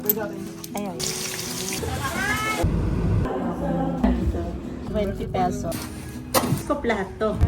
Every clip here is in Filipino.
Ayan. 20 pesos. Ko plato.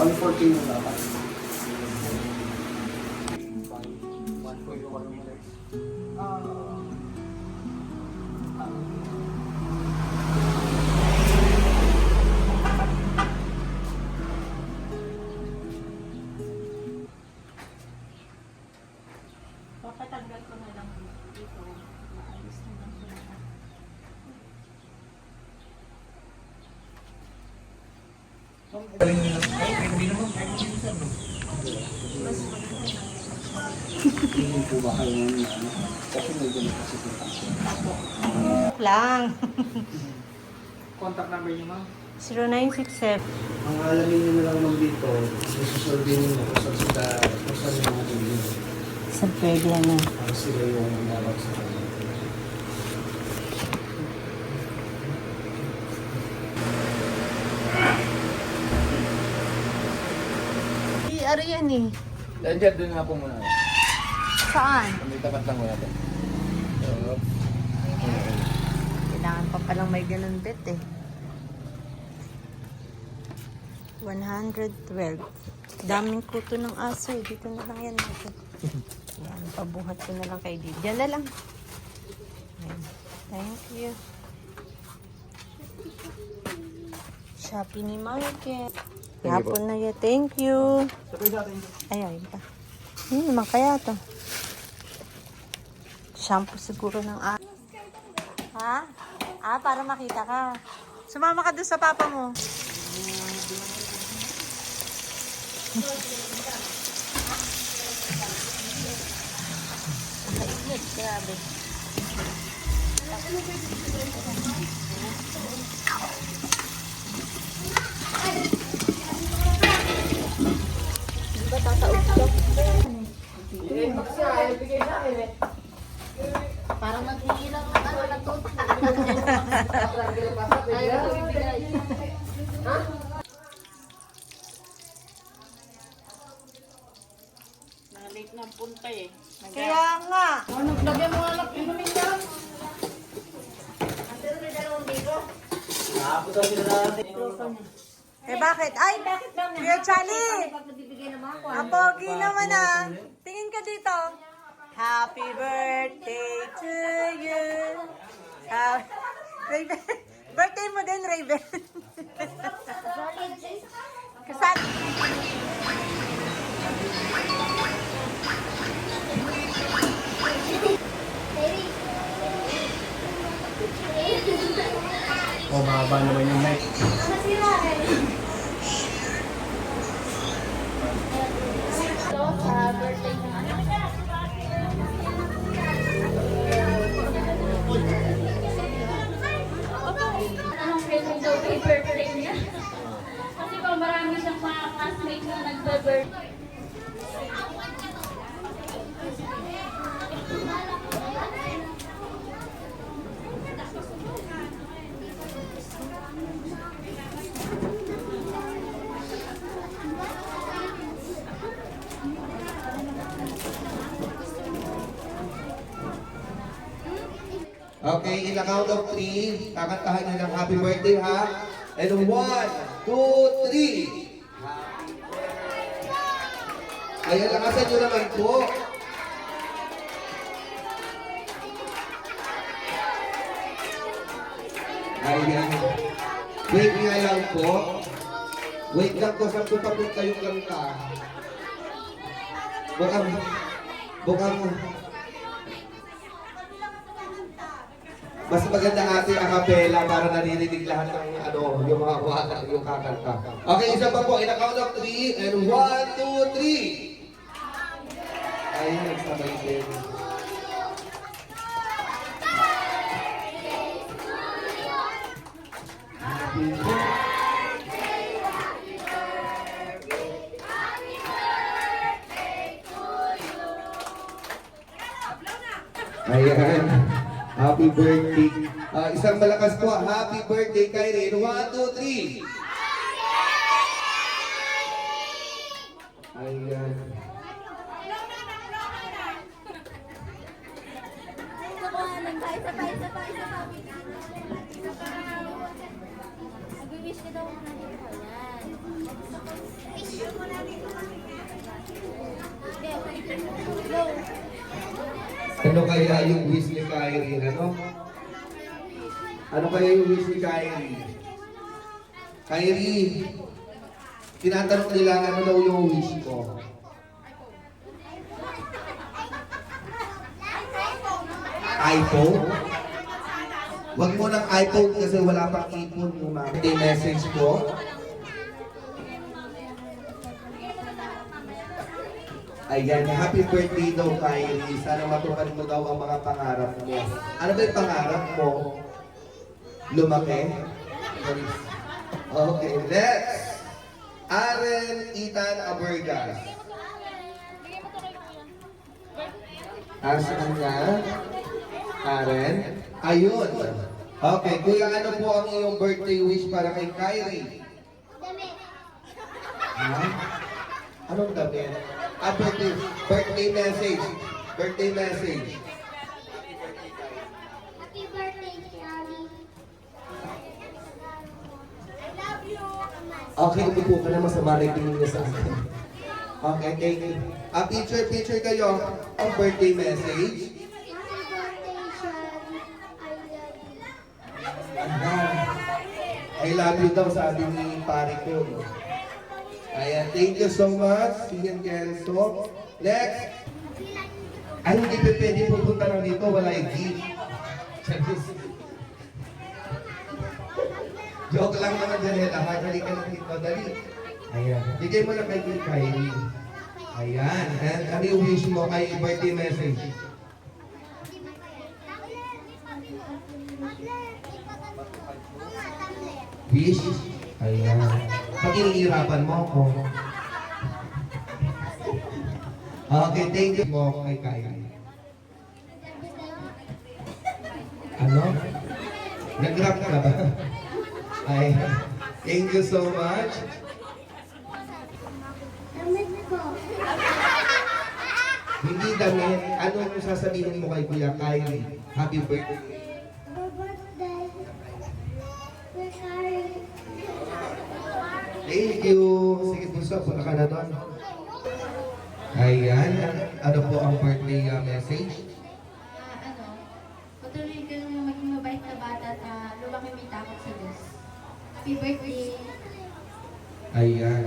$114 yung dapat. Papatanggal ko na lang dito. Maayos na lang siya. Hindi po ba kayo ng ano? Kasi may ganito kasi po. Lang. Contact number niyo, ma'am? 0967. Ang alamin niyo na lang ma'am dito, isusurvey niyo kung saan yung mga tingin. Sa pwede na. Para sila yung dapat sa kanila. Ano yan eh? Nandiyan doon nga po muna. Saan? May tapat lang muna doon. Kailangan pa palang may ganun bet eh. 112. Daming kuto ng aso eh. Dito na lang yan natin. Yan, pabuhat ko na lang kay Didi. Diyan na lang. Yan. Thank you. Shopee ni Market. Hapon na yan. Thank you. Ay, ayun pa. Hindi naman kaya to. Shampoo siguro ng Ha? Para makita ka. Sumama ka doon sa papa mo. Kainit, grabe. Di ba tataog ka? Parang maghihilang ng ano na to. Ayaw ko ibigay. Ha? Nalate na punta eh. Kaya nga. Naglagyan mo nga lang inumin lang. Pero may dalawang dito. Nakapot daw sila natin. Eh bakit? Ay, bakit ba? Kuya Charlie! Apogi naman ah. Tingin ka dito. Happy birthday to you. Raven. Birthday mo din, Raven. Kasali. O, mahaba naman yung mic. Ito sa birthday ng anak. Anong feeling daw kay birthday niya? Kasi pa marami siyang mga classmates na nagbe-birthday. Okay, in the count of 3, kakantahan nyo ng happy birthday ha. And 1, 2, 3. Ayan, lakasan nyo naman po. Ayan. Wait nga lang po. Wait lang po, saan po papunta yung kanta? Bukang, mas maganda ating acapella para naririnig lahat ng yung mga yung kakanta. Okay, isa pa po. In a count of 3, and 1, 2, 3. Ay, nagsabay din. Happy Ayan. Happy birthday. Isang malakas po. Happy birthday, Kyrie. 1, 2, 3. Ayan. Nag-wish ka daw muna dito. Yan. Go. Ano kaya yung wish ni Kyrie? Ano? Ano kaya yung wish ni Kyrie? Kyrie, tinatanong nila ano daw yung wish ko. iPhone? Wag mo ng iPhone kasi wala pang ipon yung mga birthday message ko. Ayan, happy birthday daw, Kyrie. Sana matupad mo daw ang mga pangarap mo. Ano ba yung pangarap mo? Lumaki? Okay, next. Aren Ethan Abergas. Asan nga? Aren? Ayun. Okay, kuya, ano po ang iyong birthday wish para kay Kyrie? Damit. Ha? Anong damit? Birthday message. Birthday message. Happy birthday, Charlie. I love you. Okay, upo ka na, masama na yung tingin niya sa akin. Okay, thank you. Picture kayo. Ang birthday message. Happy birthday, Charlie. I I love you. love you daw, sabi ni pare ko. Ayan, thank you so much. Ian Kelso. Next. Ay, hindi pa pwede pupunta lang dito. Wala yung gift. Joke lang naman, Janela. Dali ka na dito. Dali. Ayan. Bigay mo na kay Kyrie. Ayan. And ano yung wish mo kay birthday message? Wish? Ayan. Pag inihirapan mo ako. Okay, thank you mo kay Kyrie. Ano? Nag-rap ka ba? Ay, thank you so much. Damit ko. Hindi damit. Ano yung sasabihin mo kay Kuya Kyrie? Happy birthday. Happy birthday. Charlie. Thank you. Sige, gusto. Punta ka na doon. Ayan. Ano po ang birthday message? Patuloy ka nung maging mabait na bata at lumaki may takot sa Diyos. Happy birthday. Ayan.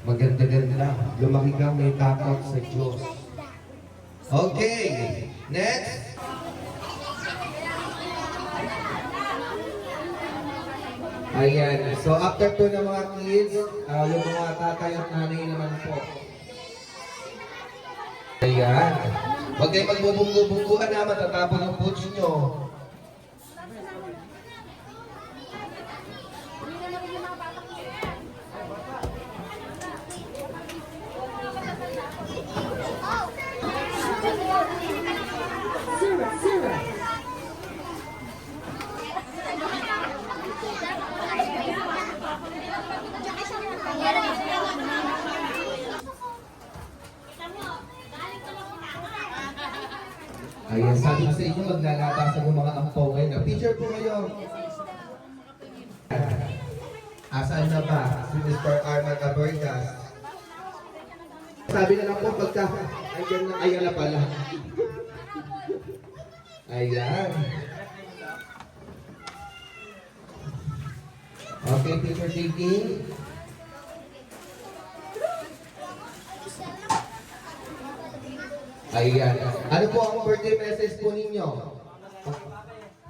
Maganda-ganda. Lumaki kang may takot sa Diyos. Okay. Next. Ayan. So after po ng mga kids, yung mga tatay at nanay naman po. Ayan. Huwag kayo magbubunggo-bungguan na matatapon yung foods nyo. Ayan, sabi ko sa inyo, maglalatasan yung mga ampaw ngayon. Picture po kayo. Asaan na ba si Mr. Arman Abergas? Sabi na lang po, pagka, ayan na pala. Ayan. Okay, picture taking. Ayan. Ano po ang birthday message po ninyo?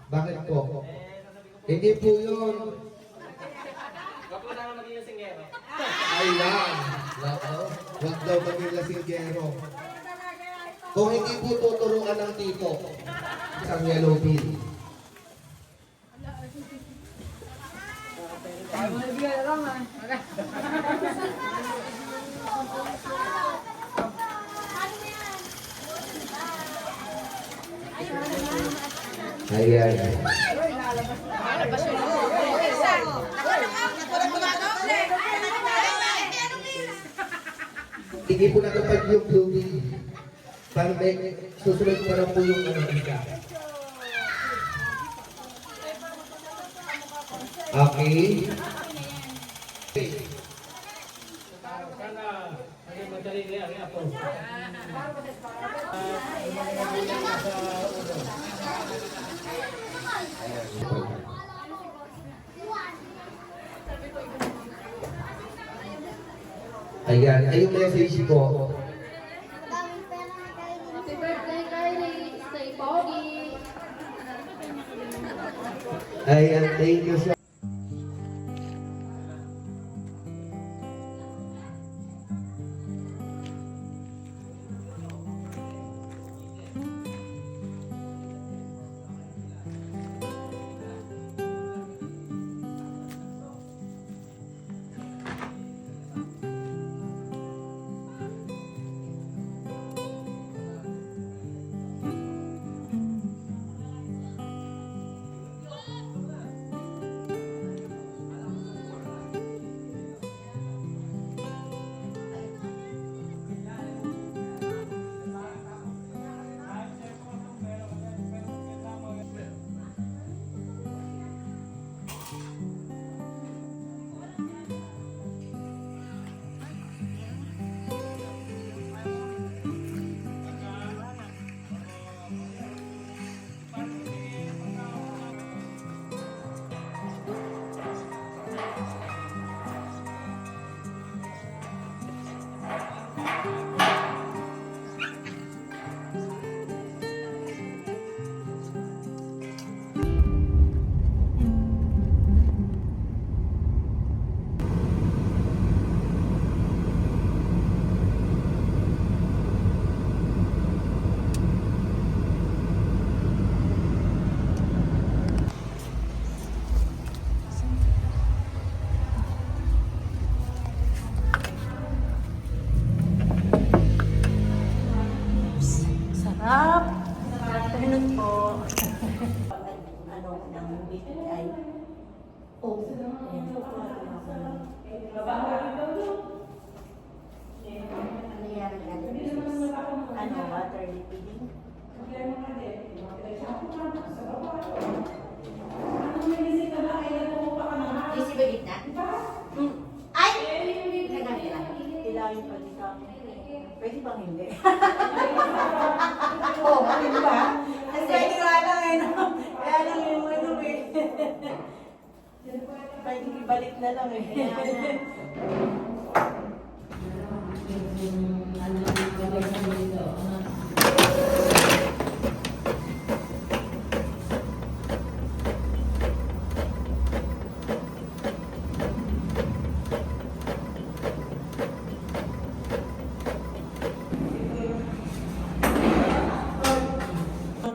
Bakit po? Hindi po yun. Ayan. Nako. Huwag daw maging lasinggero. Kung hindi po tuturuan ng tito, isang yellow bean. Ayan. Hindi po natupad yung blooming. Parang susunod pa lang po yung isa. Okay. Ayan, ay yung message ko. Happy birthday, Kylie. Stay pogi. Ayan, thank you so Sarap. Ganun po. Ano ng movie ay ano yan ano water lipidding Easy ba gitna? Ay! Ilawin pa dito. Pwede bang hindi? Oo, pwede ba? Kasi pwede nga lang eh, no? Kaya lang yung ano eh. Pwede ibalik na lang eh.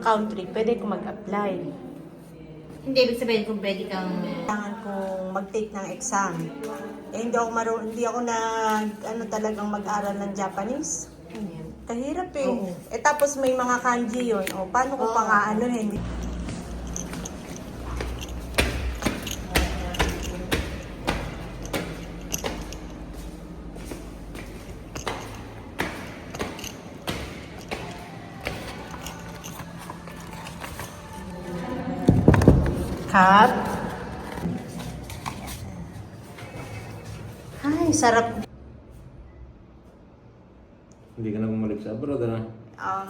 country, pwede ko mag-apply. Hindi, ibig sabihin kung pwede kang... Kailangan kong mag-take ng exam. Eh, hindi ako talagang mag-aral ng Japanese. Kahirap eh. Oo. Eh, tapos may mga kanji yun. O, paano ko pa nga anuhin? Cup. Ay, sarap. Hindi ka na bumalik sa abroad, ano?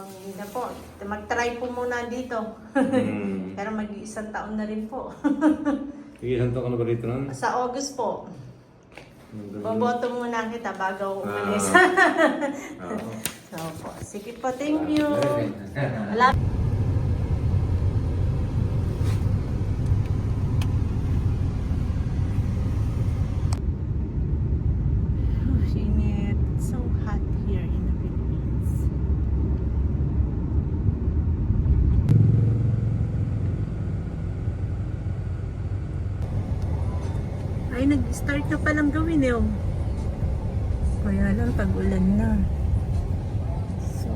Hindi na po. Mag-try po muna dito. Pero mag-isang taon na rin po. Ilan taon ka na ba rito nun? Sa August po. Boboto muna kita bago ako umalis. Oo. So po, sige po, thank you. Wala. Init. So hot here in the Philippines. Ay, nag-start na palang gawin eh. Kaya lang, pag-ulan na. So,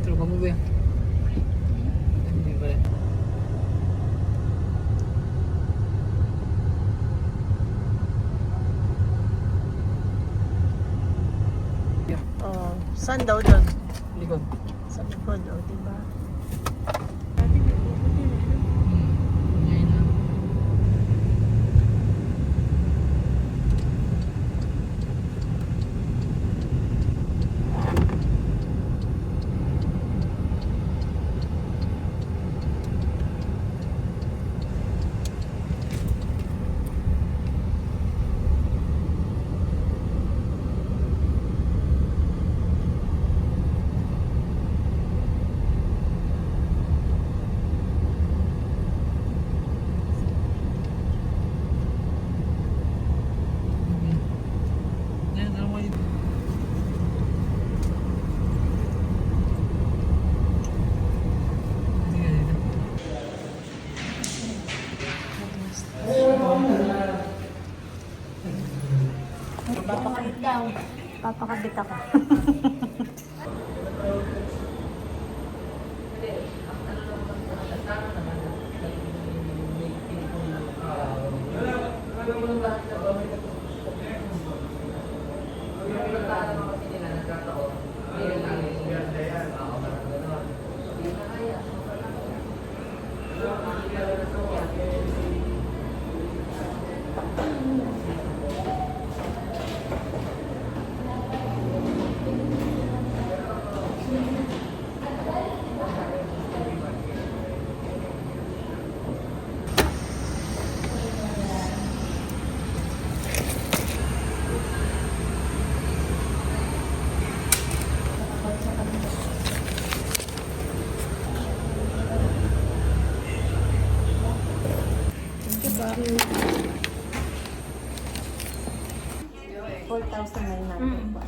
Tropa mo ba? Hindi ba? saan daw doon? Likod. Sa likod, o, diba? Ngayon na. Yan, ano mo yun? Hindi ka dito. Papakabit daw. Papakabit ako.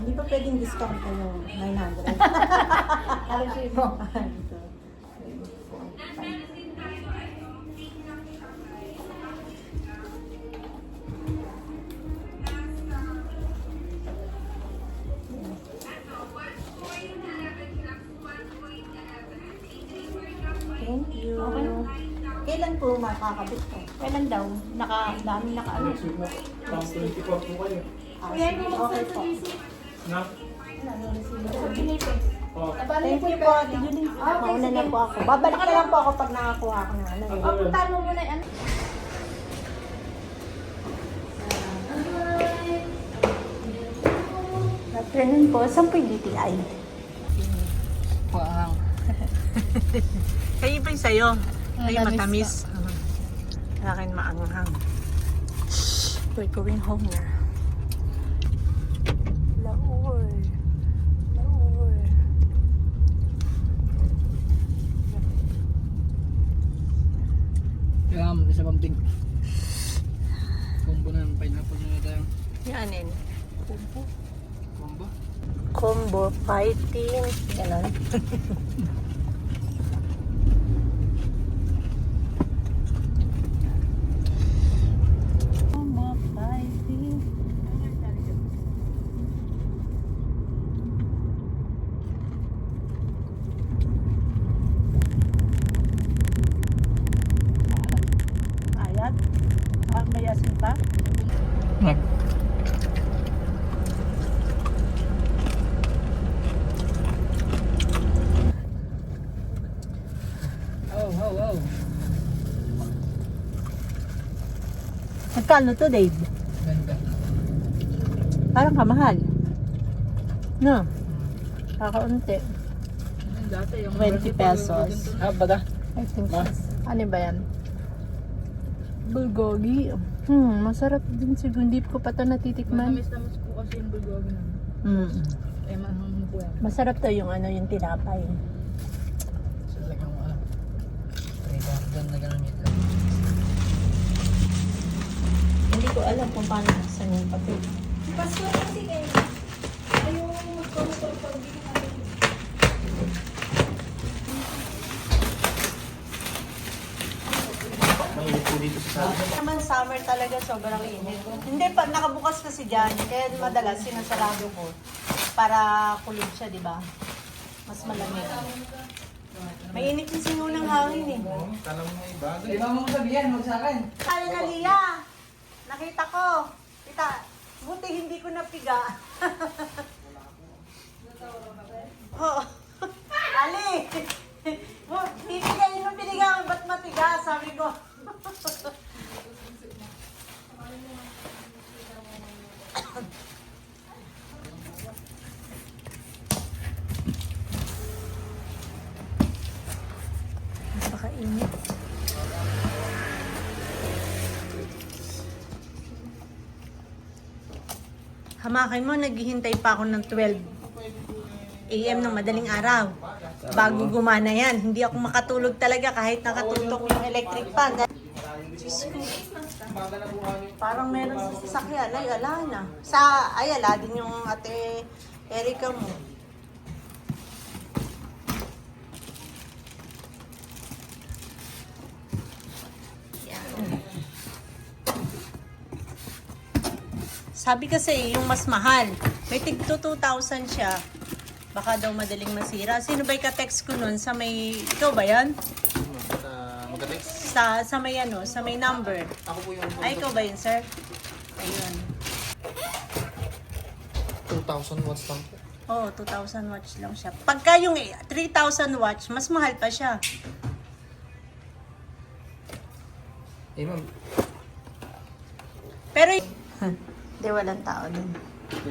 Hindi pa pwedeng discount ko yung 900. Alam siya mo. Thank you. Kailan po makakabit ko? Kailan daw? Dami naka-ano. Pang 24 po kayo. Kuya, okay po. Na? Thank you po, Ate Julie. Mauna na po ako. Babalik na lang po ako pag nakakuha ko na. Ano. Puntahan mo muna yan. Afternoon po. Saan po yung DTI? Wow. Kayo pa yung sa'yo. Kayo matamis. Sa akin maanghang. We're going home na. Laur. Laur. Combo fighting. Ganon. Combo fighting. Ayat. May asin pa? Magkano to, Dave? Parang kamahal. No? Kakaunti. 20 pesos. Baga. I think so. Ano ba yan? Bulgogi. Masarap din siguro. Hindi ko pa ito natitikman. Tamis po kasi yung bulgogi namin. Eh, mahang po yan. Masarap to yung ano, yung tinapay. So, like yung doon na gano'n yun. Hindi ko alam kung paano saan yung papel. Pasko kasi kayo. Ayaw magkomento pag di ka natin. Mainit po dito sa Naman summer talaga sobrang init. Hindi pa nakabukas kasi diyan, kaya madalas sinasarado ko para kulig siya, di ba? Mas malamig. Mainit yung sinunang hangin eh. Tanong mo iba. Iba mo sabihan, huwag sa akin. Kaya na Lia, nakita ko. Kita, buti hindi ko napiga. Oh. Ali! Pipigayin mo piniga, ba't matiga? Sabi ko. Napakainit. Hamakin mo, naghihintay pa ako ng 12 AM ng madaling araw. Bago gumana yan. Hindi ako makatulog talaga kahit nakatutok yung electric fan. Diyos ko. Parang meron sa sasakyan. Ay, ala na. Ay, ala din yung ate Erika mo. Sabi kasi yung mas mahal, may tig 2,000 siya. Baka daw madaling masira. Sino ba ka-text ko nun? Sa may, ikaw ba yan? Magka-text. Sa may ano, sa may number. Ako po yung Ay, ikaw ba yun, sir? Ayun. 2,000 watts lang po. Oo, 2,000 watts lang siya. Pagka yung 3,000 watts, mas mahal pa siya. Eh ma'am, Pero, hindi, walang tao dun.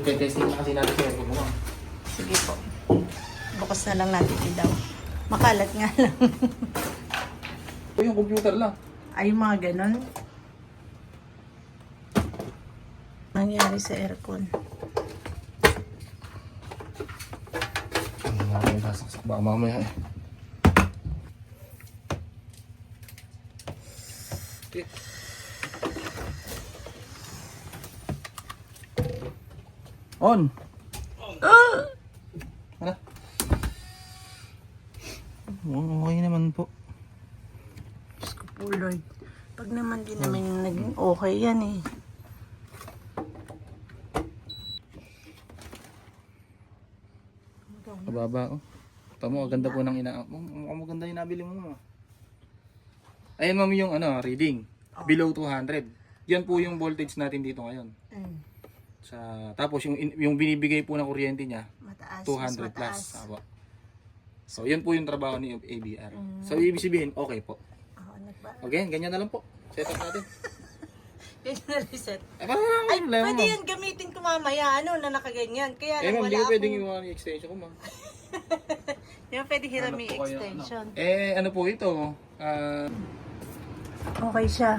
testing na kasi natin sa mo ma'am. Sige po. Bukas na lang natin daw. Makalat nga lang. O yung computer lang. Ay, mga ganon. Nangyari sa aircon. Mamaya sasaksak baka mamaya eh. Okay. On! Ano? Okay naman po. Diyos ko po, Lord. Pag naman din naman yung naging okay yan eh. Kababa oh. Tama, ganda po ng mukhang maganda yung nabili mo ma'am. Ayan ma'am yung reading. Below 200. Yan po yung voltage natin dito ngayon. Tapos yung binibigay po ng kuryente niya, Mataas. 200 mas plus. mataas. Tama. So yan po yung trabaho ni ABR. So ibig sabihin, okay po. Oo, Okay, ganyan na lang po. Set up natin. reset. Ay, Pwede yan gamitin ko mamaya, na nakaganyan. Kaya lang ma'am, wala di ko akong... pwedeng yung extension ko ma'am. Di ba pwede hirami extension? Ano po ito? Okay siya.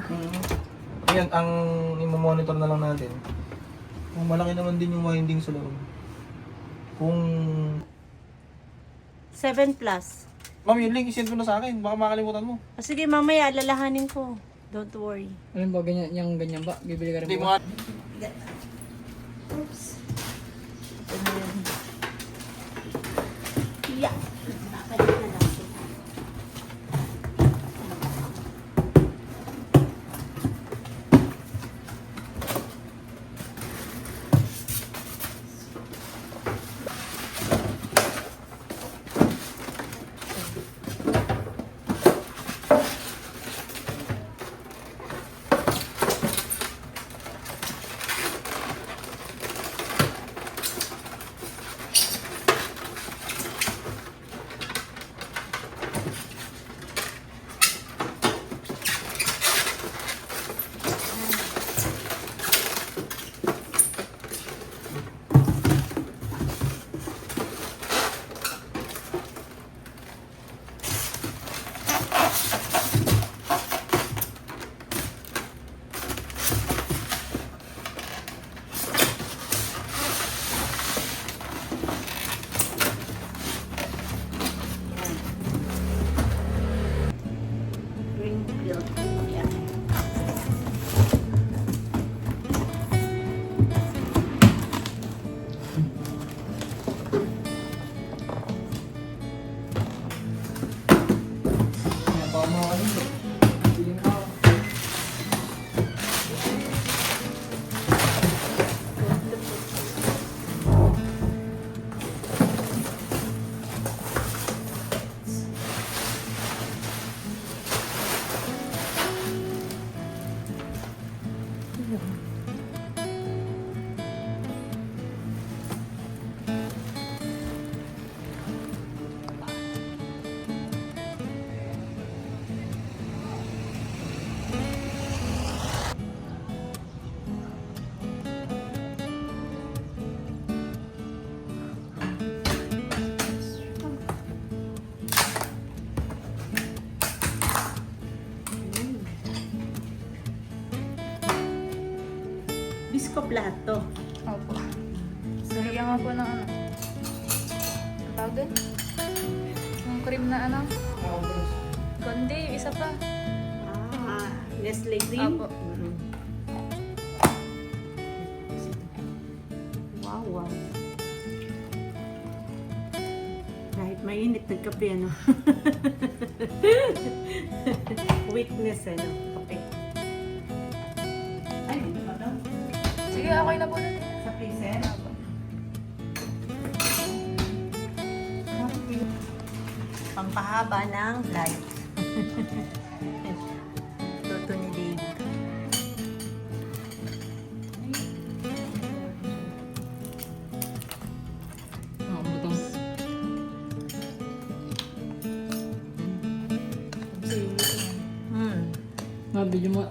Ayan, ang i-monitor na lang natin. Kung malaki naman din yung winding sa loob. Kung... 7 plus. Ma'am, yung link, isend mo na sa akin. Baka makalimutan mo. Sige, mamaya, lalahanin ko. Don't worry. Alam ba, ganyan, yung ganyan ba? Bibili ka rin Hindi ba? mo Oops. Ito na yun. Yeah. Babalik na natin. Greenfield. Yeah. Bisco plato. Opo. Nalagyan nga po ng ano. Ang tawag doon? Yung cream na ano? Kundi, yung isa pa. Nestle cream? Apo. Wow, wow. Kahit mainit, nagkape, ano? Weakness, ano? Kape. Ay, dito ba daw? Sige, okay na po na. Sa freezer? Pampahaba ng life. Toto ni Dave. Sige. Hmm. Mabili mo.